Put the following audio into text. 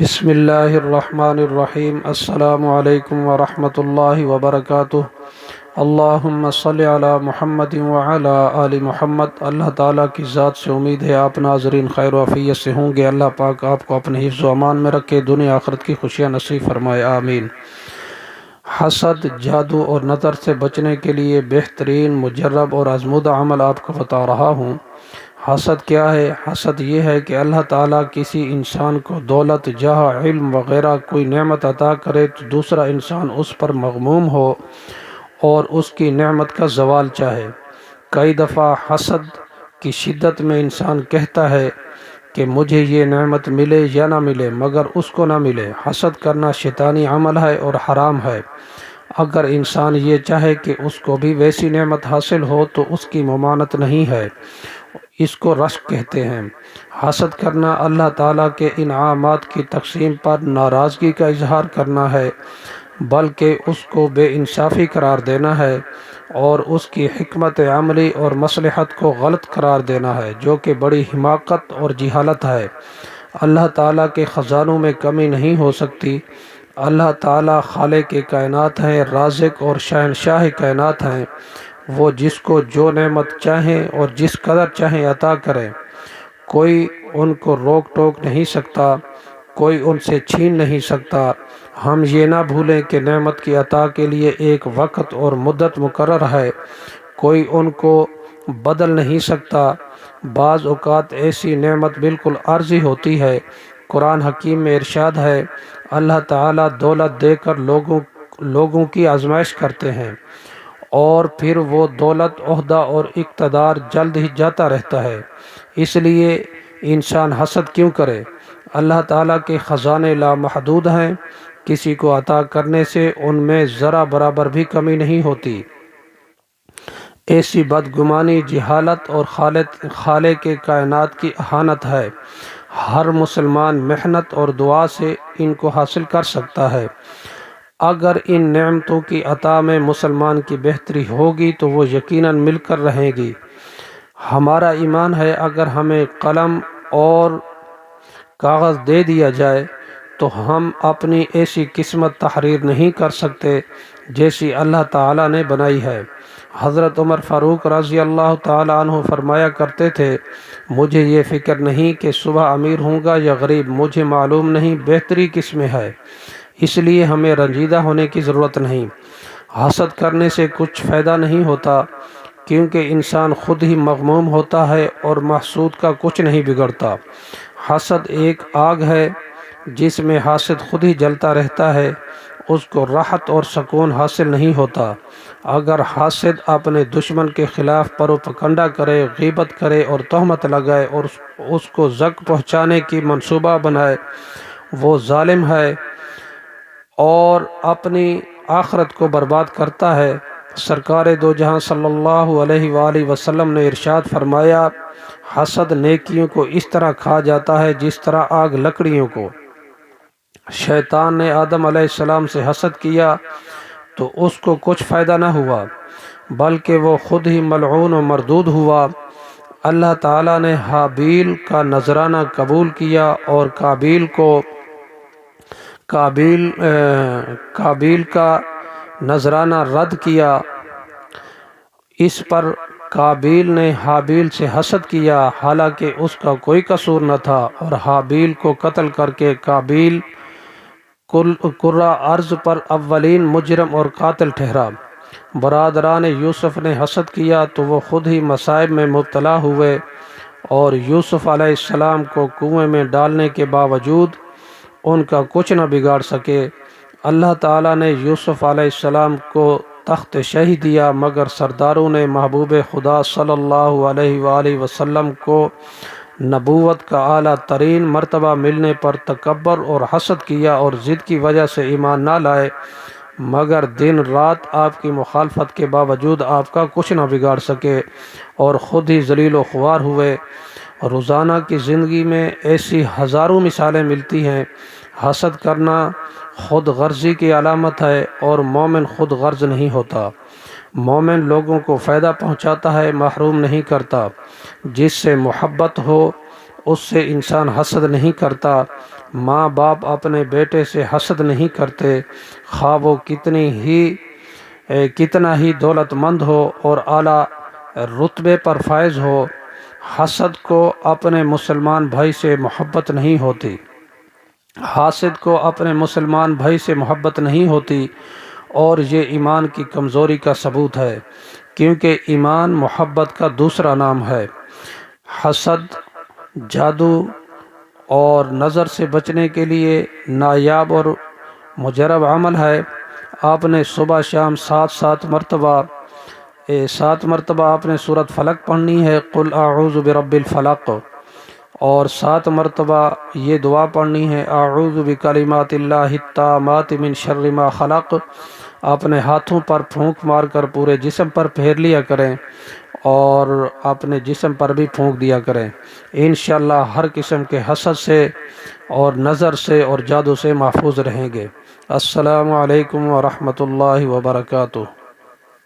بسم اللہ الرحمن الرحیم۔ السلام علیکم ورحمۃ اللہ وبرکاتہ۔ اللہم صلی علی محمد وعلی آل محمد۔ اللہ تعالیٰ کی ذات سے امید ہے آپ ناظرین خیر و عافیت سے ہوں گے۔ اللہ پاک آپ کو اپنے حفظ و امان میں رکھے، دنیا آخرت کی خوشیاں نصیب فرمائے، آمین۔ حسد، جادو اور نظر سے بچنے کے لیے بہترین مجرب اور آزمودہ عمل آپ کو بتا رہا ہوں۔ حسد کیا ہے؟ حسد یہ ہے کہ اللہ تعالیٰ کسی انسان کو دولت، جاہ، علم وغیرہ کوئی نعمت عطا کرے تو دوسرا انسان اس پر مغموم ہو اور اس کی نعمت کا زوال چاہے۔ کئی دفعہ حسد کی شدت میں انسان کہتا ہے کہ مجھے یہ نعمت ملے یا نہ ملے، مگر اس کو نہ ملے۔ حسد کرنا شیطانی عمل ہے اور حرام ہے۔ اگر انسان یہ چاہے کہ اس کو بھی ویسی نعمت حاصل ہو تو اس کی ممانعت نہیں ہے، اس کو رشک کہتے ہیں۔ حسد کرنا اللہ تعالیٰ کے انعامات کی تقسیم پر ناراضگی کا اظہار کرنا ہے، بلکہ اس کو بے انصافی قرار دینا ہے اور اس کی حکمت عملی اور مصلحت کو غلط قرار دینا ہے، جو کہ بڑی حماقت اور جہالت ہے۔ اللہ تعالیٰ کے خزانوں میں کمی نہیں ہو سکتی۔ اللہ تعالیٰ خالق کائنات ہیں، رازق اور شہنشاہ کائنات ہیں۔ وہ جس کو جو نعمت چاہیں اور جس قدر چاہیں عطا کریں، کوئی ان کو روک ٹوک نہیں سکتا، کوئی ان سے چھین نہیں سکتا۔ ہم یہ نہ بھولیں کہ نعمت کی عطا کے لیے ایک وقت اور مدت مقرر ہے، کوئی ان کو بدل نہیں سکتا۔ بعض اوقات ایسی نعمت بالکل عارضی ہوتی ہے۔ قرآن حکیم میں ارشاد ہے، اللہ تعالیٰ دولت دے کر لوگوں کی آزمائش کرتے ہیں اور پھر وہ دولت، عہدہ اور اقتدار جلد ہی جاتا رہتا ہے۔ اس لیے انسان حسد کیوں کرے؟ اللہ تعالیٰ کے خزانے لامحدود ہیں، کسی کو عطا کرنے سے ان میں ذرا برابر بھی کمی نہیں ہوتی۔ ایسی بدگمانی جہالت اور خالق کے کائنات کی اہانت ہے۔ ہر مسلمان محنت اور دعا سے ان کو حاصل کر سکتا ہے۔ اگر ان نعمتوں کی عطا میں مسلمان کی بہتری ہوگی تو وہ یقیناً مل کر رہیں گی۔ ہمارا ایمان ہے، اگر ہمیں قلم اور کاغذ دے دیا جائے تو ہم اپنی ایسی قسمت تحریر نہیں کر سکتے جیسی اللہ تعالیٰ نے بنائی ہے۔ حضرت عمر فاروق رضی اللہ تعالیٰ عنہ فرمایا کرتے تھے، مجھے یہ فکر نہیں کہ صبح امیر ہوں گا یا غریب، مجھے معلوم نہیں بہتری کس میں ہے، اس لیے ہمیں رنجیدہ ہونے کی ضرورت نہیں۔ حسد کرنے سے کچھ فائدہ نہیں ہوتا، کیونکہ انسان خود ہی مغموم ہوتا ہے اور محسود کا کچھ نہیں بگڑتا۔ حسد ایک آگ ہے جس میں حاسد خود ہی جلتا رہتا ہے، اس کو راحت اور سکون حاصل نہیں ہوتا۔ اگر حاسد اپنے دشمن کے خلاف پروپگنڈہ کرے، غیبت کرے اور تہمت لگائے اور اس کو زک پہنچانے کی منصوبہ بنائے، وہ ظالم ہے اور اپنی آخرت کو برباد کرتا ہے۔ سرکار دو جہاں صلی اللہ علیہ وآلہ وسلم نے ارشاد فرمایا، حسد نیکیوں کو اس طرح کھا جاتا ہے جس طرح آگ لکڑیوں کو۔ شیطان نے آدم علیہ السلام سے حسد کیا تو اس کو کچھ فائدہ نہ ہوا، بلکہ وہ خود ہی ملعون و مردود ہوا۔ اللہ تعالیٰ نے حابیل کا نذرانہ قبول کیا اور قابیل کا نذرانہ رد کیا۔ اس پر قابیل نے حابیل سے حسد کیا، حالانکہ اس کا کوئی قصور نہ تھا، اور حابیل کو قتل کر کے قابیل کرہ ارض پر اولین مجرم اور قاتل ٹھہرا۔ برادران یوسف نے حسد کیا تو وہ خود ہی مصائب میں مبتلا ہوئے، اور یوسف علیہ السلام کو کنویں میں ڈالنے کے باوجود ان کا کچھ نہ بگاڑ سکے۔ اللہ تعالیٰ نے یوسف علیہ السلام کو تخت شاہی دیا، مگر سرداروں نے محبوب خدا صلی اللہ علیہ وآلہ وسلم کو نبوت کا اعلیٰ ترین مرتبہ ملنے پر تکبر اور حسد کیا اور ضد کی وجہ سے ایمان نہ لائے، مگر دن رات آپ کی مخالفت کے باوجود آپ کا کچھ نہ بگاڑ سکے اور خود ہی ذلیل و خوار ہوئے۔ روزانہ کی زندگی میں ایسی ہزاروں مثالیں ملتی ہیں۔ حسد کرنا خود غرضی کی علامت ہے، اور مومن خود غرض نہیں ہوتا۔ مومن لوگوں کو فائدہ پہنچاتا ہے، محروم نہیں کرتا۔ جس سے محبت ہو اس سے انسان حسد نہیں کرتا۔ ماں باپ اپنے بیٹے سے حسد نہیں کرتے، خواہ وہ کتنا ہی دولت مند ہو اور اعلیٰ رتبے پر فائز ہو۔ حسد کو اپنے مسلمان بھائی سے محبت نہیں ہوتی، حاسد کو اپنے مسلمان بھائی سے محبت نہیں ہوتی، اور یہ ایمان کی کمزوری کا ثبوت ہے، کیونکہ ایمان محبت کا دوسرا نام ہے۔ حسد جادو اور نظر سے بچنے کے لیے نایاب اور مجرب عمل ہے۔ آپ نے صبح شام 7 مرتبہ آپ نے سورۃ فلق پڑھنی ہے، قل اعوذ برب الفلق، اور 7 مرتبہ یہ دعا پڑھنی ہے، اعوذ بکلمات اللہ التامات من شر ما خلق۔ اپنے ہاتھوں پر پھونک مار کر پورے جسم پر پھیر لیا کریں اور اپنے جسم پر بھی پھونک دیا کریں۔ انشاءاللہ ہر قسم کے حسد سے اور نظر سے اور جادو سے محفوظ رہیں گے۔ السلام علیکم ورحمۃ اللہ وبرکاتہ۔